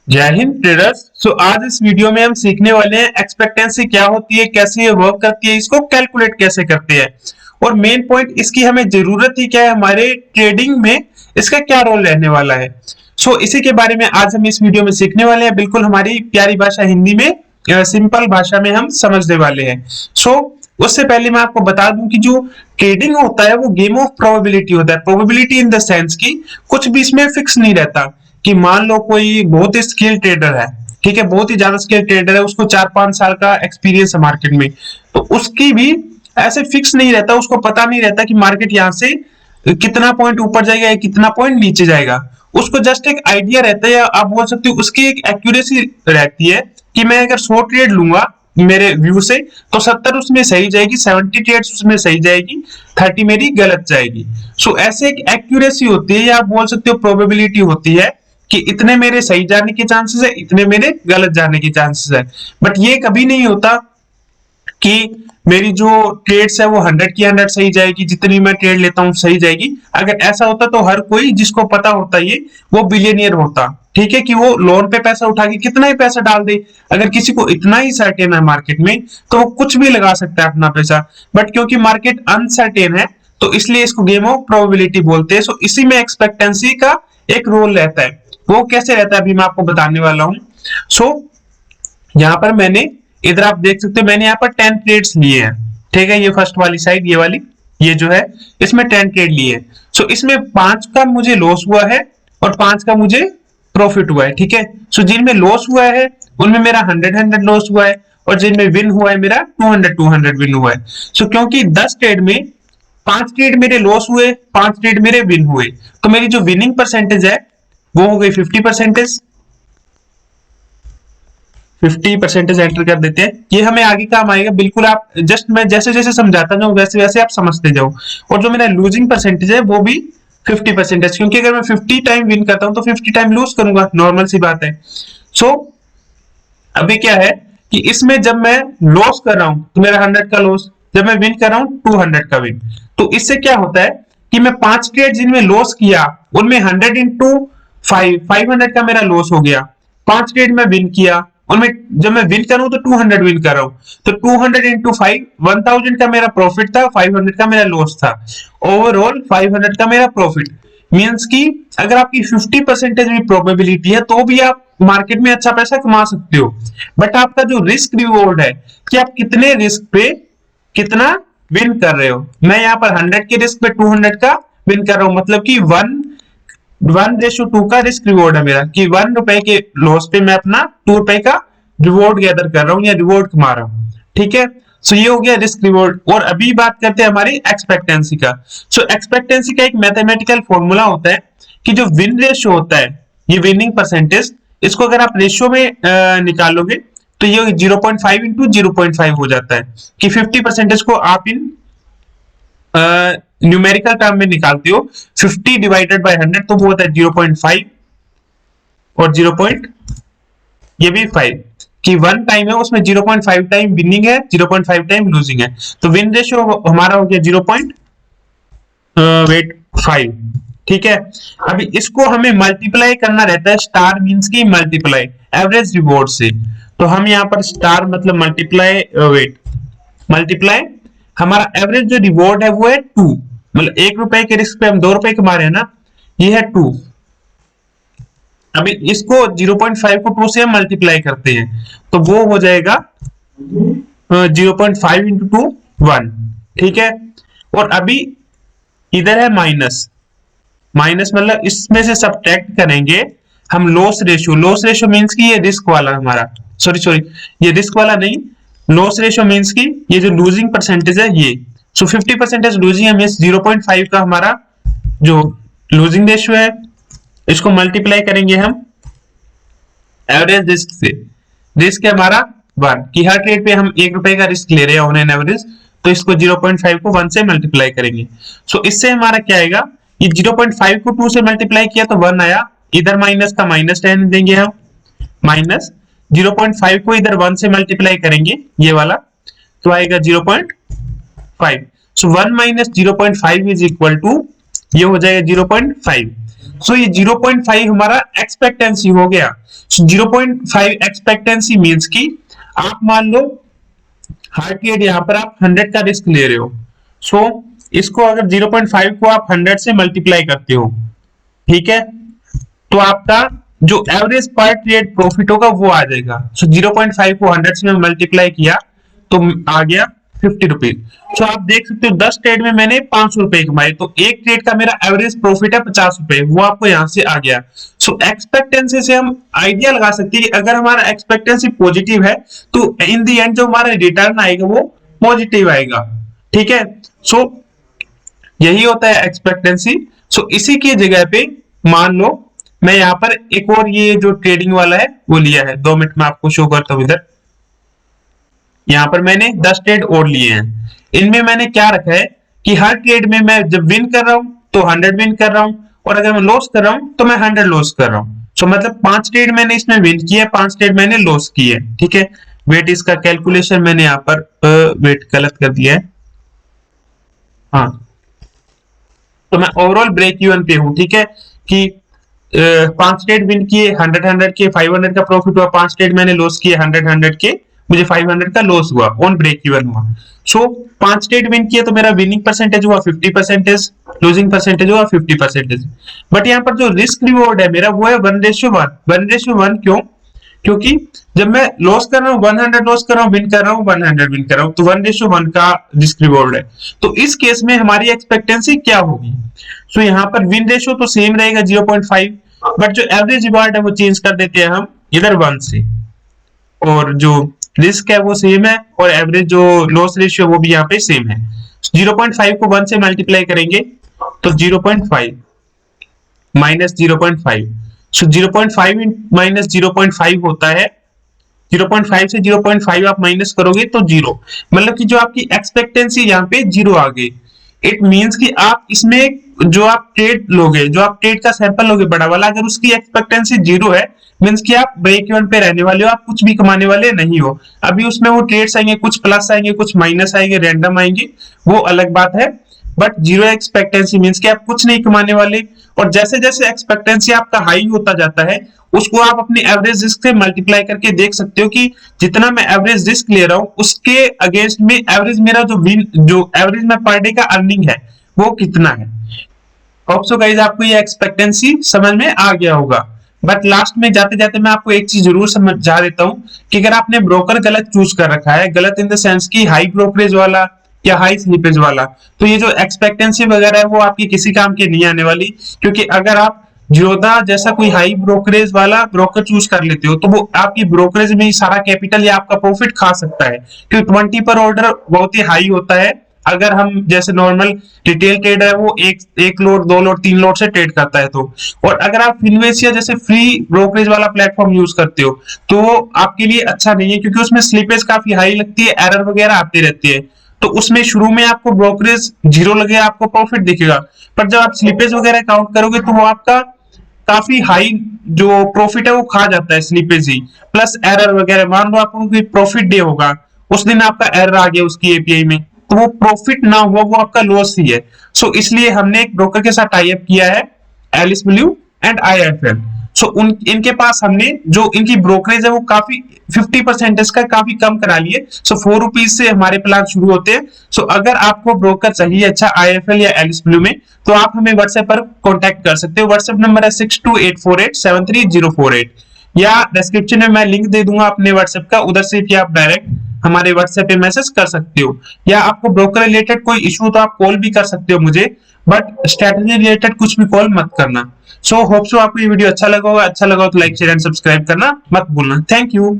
जय हिंद ट्रेडर्स। आज इस वीडियो में हम सीखने वाले हैं एक्सपेक्टेंसी क्या होती है, कैसे ये वर्क करती है, इसको कैलकुलेट कैसे करते हैं और मेन पॉइंट इसकी हमें जरूरत ही क्या है, हमारे ट्रेडिंग में इसका क्या रोल रहने वाला है। इसी के बारे में आज हम इस वीडियो में सीखने वाले हैं, बिल्कुल हमारी प्यारी भाषा हिंदी में, सिंपल भाषा में हम समझने वाले हैं। उससे पहले मैं आपको बता दूं कि जो ट्रेडिंग होता है वो गेम ऑफ प्रोबेबिलिटी होता है। प्रोबेबिलिटी इन द सेंस की कुछ भी इसमें फिक्स नहीं रहता कि मान लो कोई बहुत ही स्किल ट्रेडर है, ठीक है, बहुत ही ज्यादा स्किल ट्रेडर है, उसको 4-5 साल का एक्सपीरियंस है मार्केट में, तो उसकी भी ऐसे फिक्स नहीं रहता, उसको पता नहीं रहता कि मार्केट यहाँ से कितना पॉइंट ऊपर जाएगा या कितना पॉइंट नीचे जाएगा। उसको जस्ट एक आइडिया रहता है, या आप बोल सकते हो उसकी एक एक्यूरेसी रहती है कि मैं अगर 100 ट्रेड लूंगा मेरे व्यू से तो 70 उसमें सही जाएगी, 70 ट्रेड्स उसमें सही जाएगी, 30 मेरी गलत जाएगी। ऐसे एक एक्यूरेसी होती है, या आप बोल सकते हो प्रोबेबिलिटी होती है कि इतने मेरे सही जाने के चांसेस है, इतने मेरे गलत जाने के चांसेस है। बट ये कभी नहीं होता कि मेरी जो ट्रेड्स है वो 100 की 100 सही जाएगी, जितनी मैं ट्रेड लेता हूं सही जाएगी। अगर ऐसा होता तो हर कोई जिसको पता होता ये वो बिलियनियर होता, ठीक है, कि वो लोन पे पैसा उठा के कितना ही पैसा डाल दे। अगर किसी को इतना ही सर्टेन है मार्केट में तो वो कुछ भी लगा सकता है अपना पैसा। बट क्योंकि मार्केट अनसर्टेन है तो इसलिए इसको गेम ऑफ प्रोबेबिलिटी बोलते हैं। इसी में एक्सपेक्टेंसी का एक रोल रहता है। वो कैसे रहता है अभी मैं आपको बताने वाला हूं। यहाँ पर मैंने, इधर आप देख सकते हो, मैंने यहाँ पर 10 ट्रेड्स लिए हैं, ठीक है, ये फर्स्ट वाली साइड, ये वाली, ये जो है इसमें 10 ट्रेड लिए हैं। इसमें 5 का मुझे लॉस हुआ है और 5 का मुझे प्रॉफिट हुआ है, ठीक है। जिनमें लॉस हुआ है उनमें मेरा 100 लॉस हुआ है और जिनमें विन हुआ है मेरा 200 विन हुआ है। क्योंकि 10 ट्रेड में 5 ट्रेड मेरे लॉस हुए, 5 ट्रेड मेरे विन हुए, तो मेरी जो विनिंग परसेंटेज है वो हो गई 50%। 50% एंटर कर देते हैं, ये हमें आगे काम आएगा। बिल्कुल आप जस्ट, मैं जैसे जैसे समझाता जाऊं वैसे वैसे आप समझते जाओ। और जो मेरा लूजिंग परसेंटेज है वो भी 50%, क्योंकि अगर मैं 50 टाइम विन करता हूं तो 50 टाइम लूज करूंगा, नॉर्मल सी बात है। अभी क्या है कि इसमें जब मैं लॉस कर रहा हूं तो मेरा 100 का लॉस, जब मैं विन कर रहा हूं 200 का विन। तो इससे क्या होता है कि मैं 5 ट्रेड जिनमें लॉस किया उनमें 100 इंटू 500 का मेरा लॉस हो गया। 5 ट्रेड में विन किया उनमें जब मैं विन करूं तो 200 विन कर रहा हूं, तो 200 इंटू 5 1000 का मेरा प्रॉफिट था, 500 का मेरा लॉस था। ओवरऑल 500 का मेरा प्रॉफिट। मींस कि अगर आपकी 50% भी प्रोबेबिलिटी है तो भी आप मार्केट में अच्छा पैसा कमा सकते हो। बट आपका जो रिस्क रिवॉर्ड है कि आप कितने रिस्क पे कितना विन कर रहे हो। मैं यहाँ पर 100 के रिस्क पे 200 का विन कर रहा हूं, मतलब कि 1:2 का रिस्क रिवॉर्ड है मेरा, कि 1 रुपए के लॉस पे मैं अपना 2 रुपए का रिवॉर्ड गैदर कर रहा हूं या रिवॉर्ड कमा रहा हूं, ठीक है। ये हो गया रिस्क रिवॉर्ड। और अभी बात करते हैं हमारी एक्सपेक्टेंसी का। एक्सपेक्टेंसी का एक मैथमेटिकल फॉर्मूला होता है कि जो विन रेशियो होता है, ये विनिंग परसेंटेज, इसको अगर आप रेशियो में निकालोगे तो ये 0.5 इंटू 0.5 हो जाता है। कि 50% को आप इन न्यूमेरिकल टर्म में निकालते हो, 50 डिवाइडेड बाय 100 तो वो होता है 0.5 और 0. ये भी 5 कि 1 टाइम है उसमें 0.5 टाइम विनिंग है, 0.5 टाइम लूजिंग है। तो विन रेशियो हमारा हो गया 0.5, ठीक है। अभी इसको हमें मल्टीप्लाई करना रहता है, स्टार मींस की मल्टीप्लाई एवरेज रिवॉर्ड से। तो हम यहाँ पर स्टार मतलब मल्टीप्लाई हमारा एवरेज जो रिवॉर्ड है वो है 2, मतलब 1 रुपए के रिस्क पे हम 2 रुपए कमा रहे हैं ना, ये है 2। अभी इसको 0.5 को 2 से हम मल्टीप्लाई करते हैं तो वो हो जाएगा 0.5 इंटू 2 1, ठीक है। और अभी इधर है माइनस, मतलब इसमें से सब्ट्रैक्ट करेंगे हम लॉस रेशियो मींस की ये रिस्क वाला हमारा, सॉरी ये रिस्क वाला नहीं, लॉस रेशियो मींस की ये जो लूजिंग परसेंटेज है ये। 50% लूजिंग है, मींस 0.5 का हमारा जो लूजिंग रेशियो है, इसको मल्टीप्लाई करेंगे हम एवरेज रिस्क से। रिस्क है हमारा 1, कि हर ट्रेड पे हम 1 रुपए का रिस्क ले रहे हैं ऑन एन एवरेज, तो इसको 0.5 को 1 से मल्टीप्लाई करेंगे। इससे हमारा क्या आएगा, ये 0.5 को 2 से मल्टीप्लाई किया तो 1 आया, इधर माइनस का माइनस 10 देंगे हम, माइनस 0.5 को इधर 1 से मल्टीप्लाई करेंगे ये वाला, तो आएगा 0.5। 1 माइनस 0.5 इज इक्वल टू, ये हो जाएगा 0.5। सो ये 0.5 हमारा एक्सपेक्टेंसी हो गया। 0.5 एक्सपेक्टेंसी मींस कि आप मान लो हार्ड ट्रेड यहाँ पर आप 100 का रिस्क ले रहे हो। सो इसको अगर 0.5 को आप 100 से मल्टीप्लाई करते हो, ठीक है, तो आपका जो एवरेज पर ट्रेड प्रॉफिट होगा वो आ जाएगा। सो 0.5 को 100 से मल्टीप्लाई किया तो आ गया 50 रुपीज। सो आप देख सकते हो 10 ट्रेड में मैंने 500 रुपए कमाए, तो एक ट्रेड का मेरा एवरेज प्रॉफिट है 50 रुपए, वो आपको यहाँ से आ गया। सो एक्सपेक्टेंसी से हम आइडिया लगा सकते हैं कि अगर हमारा एक्सपेक्टेंसी पॉजिटिव है तो इन दी एंड जो हमारा रिटर्न आएगा वो पॉजिटिव आएगा, ठीक है। सो यही होता है एक्सपेक्टेंसी। सो इसी की जगह पे मान लो मैं यहाँ पर एक और ये जो ट्रेडिंग वाला है वो लिया है, 2 मिनट में आपको शो करता हूं। इधर यहाँ पर मैंने 10 ट्रेड और लिए हैं। इनमें मैंने क्या रखा है कि हर ट्रेड में मैं जब विन कर रहा हूं तो 100 विन कर रहा हूं, और अगर मैं लॉस कर रहा हूं तो मैं 100 लॉस कर रहा हूं। सो मतलब 5 ट्रेड मैंने इसमें विन किया, 5 ट्रेड मैंने लॉस किए, ठीक है। वेट इसका कैलकुलेशन मैंने यहाँ पर वेट गलत कर दिया है, हाँ। तो मैं ओवरऑल ब्रेक इवन पे हूं, ठीक है, कि 5 ट्रेड विन किए 100 के 500 का प्रॉफिट हुआ, 5 ट्रेड मैंने लॉस किए 100 के, मुझे 500 का लॉस हुआ, ऑन ब्रेक इवन हुआ। सो 5 ट्रेड विन किए तो मेरा विनिंग परसेंटेज हुआ 50%, लूजिंग परसेंटेज हुआ 50%। बट यहाँ पर जो रिस्क रिवॉर्ड है मेरा वो है 1:1। 1:1 क्यों? क्योंकि जब मैं लॉस कर रहा हूँ 100 लॉस कर रहा हूँ, विन कर रहा हूँ 100 विन कर रहा हूँ, तो 1:1 का रिस्क रिवॉर्ड है। तो इस केस में हमारी एक्सपेक्टेंसी क्या होगी? सो यहाँ पर विन रेशियो तो सेम रहेगा 0.5, बट जो एवरेज रिवार्ड है वो चेंज कर देते हैं हम इधर 1 से, और जो रिस्क है वो सेम है, और एवरेज जो लॉस रेशियो वो भी यहाँ पे सेम है। 0.5 को 1 से मल्टीप्लाई करेंगे तो 0.5 माइनस 0.5, सो 0.5 माइनस 0.5 होता है, 0.5 से 0.5 आप माइनस करोगे तो 0, मतलब कि जो आपकी एक्सपेक्टेंसी यहाँ पे 0 आ गई। इट मींस कि आप इसमें जो आप ट्रेड लोगे, जो आप ट्रेड का सैंपल लोगे बड़ा वाला, अगर उसकी एक्सपेक्टेंसी 0 है मींस कि आप ब्रेक इवन पे रहने वाले हो, आप कुछ भी कमाने वाले नहीं हो। अभी उसमें वो ट्रेड्स आएंगे, कुछ प्लस आएंगे कुछ माइनस आएंगे, रैंडम आएंगे, वो अलग बात है। बट 0 एक्सपेक्टेंसी मींस कि आप कुछ नहीं कमाने वाले, और जैसे जैसे एक्सपेक्टेंसी आपका हाई होता जाता है उसको आप अपनी एवरेज रिस्क से मल्टीप्लाई करके देख सकते हो कि जितना मैं एवरेज रिस्क ले रहा हूं उसके अगेंस्ट में एवरेज मेरा जो एवरेज में पर डे का अर्निंग है वो कितना है। होप सो गाइस आपको ये एक्सपेक्टेंसी समझ में आ गया होगा। बट लास्ट में जाते जाते मैं आपको एक चीज जरूर समझा देता हूं कि अगर आपने ब्रोकर गलत चूज कर रखा है, गलत इन द सेंस की हाई ब्रोकरेज वाला या हाई स्लीपेज वाला, तो ये जो एक्सपेक्टेंसी वगैरह है वो आपकी किसी काम की नहीं आने वाली। क्योंकि अगर आप जिरोधा जैसा कोई हाई ब्रोकरेज वाला ब्रोकर चूज कर लेते हो तो वो आपकी ब्रोकरेज में ही सारा कैपिटल या आपका प्रॉफिट खा सकता है, क्योंकि 20 पर ऑर्डर बहुत ही हाई होता है। अगर हम जैसे नॉर्मल रिटेल ट्रेड है वो एक लोड 2 लोड 3 लोड से ट्रेड करता है, तो और अगर आप फिनवेसिया जैसे फ्री ब्रोकरेज वाला प्लेटफॉर्म यूज करते हो तो वो आपके लिए अच्छा नहीं है, क्योंकि उसमें स्लिपेज काफी हाई लगती है, एरर वगैरह आती रहती है। तो उसमें शुरू में आपको ब्रोकरेज 0 लगे, आपको प्रॉफिट दिखेगा, पर जब आप स्लिपेज वगैरह काउंट करोगे तो वो आपका काफी हाई जो प्रॉफिट है वो खा जाता है स्लिपेज ही, प्लस एरर वगैरह। मान लो आपको कोई प्रॉफिट डे होगा, उस दिन आपका एरर आ गया उसकी एपीआई में, तो वो प्रॉफिट ना हुआ वो आपका लॉस ही है। सो इसलिए हमने एक ब्रोकर के साथ टाई अप किया है, एलिस ब्लू एंड आईएफएल। सो इनके पास हमने जो इनकी ब्रोकरेज है वो काफी 50% का काफी कम करा लिए। सो 4 रुपीज से हमारे प्लान शुरू होते हैं। सो अगर आपको ब्रोकर चाहिए अच्छा आईएफएल या एलिस ब्लू में, तो आप हमें व्हाट्सएप पर कॉन्टेक्ट कर सकते हो। व्हाट्सएप नंबर है 6284873048, या डिस्क्रिप्शन में मैं लिंक दे दूंगा अपने व्हाट्सएप का, उधर से भी आप डायरेक्ट हमारे व्हाट्सएप पे मैसेज कर सकते हो। या आपको ब्रोकर रिलेटेड कोई इशू तो आप कॉल भी कर सकते हो मुझे, बट स्ट्रेटजी रिलेटेड कुछ भी कॉल मत करना। सो होप सो आपको ये वीडियो अच्छा लगा होगा। अच्छा लगा हो तो लाइक शेयर एंड सब्सक्राइब करना मत भूलना। Thank you.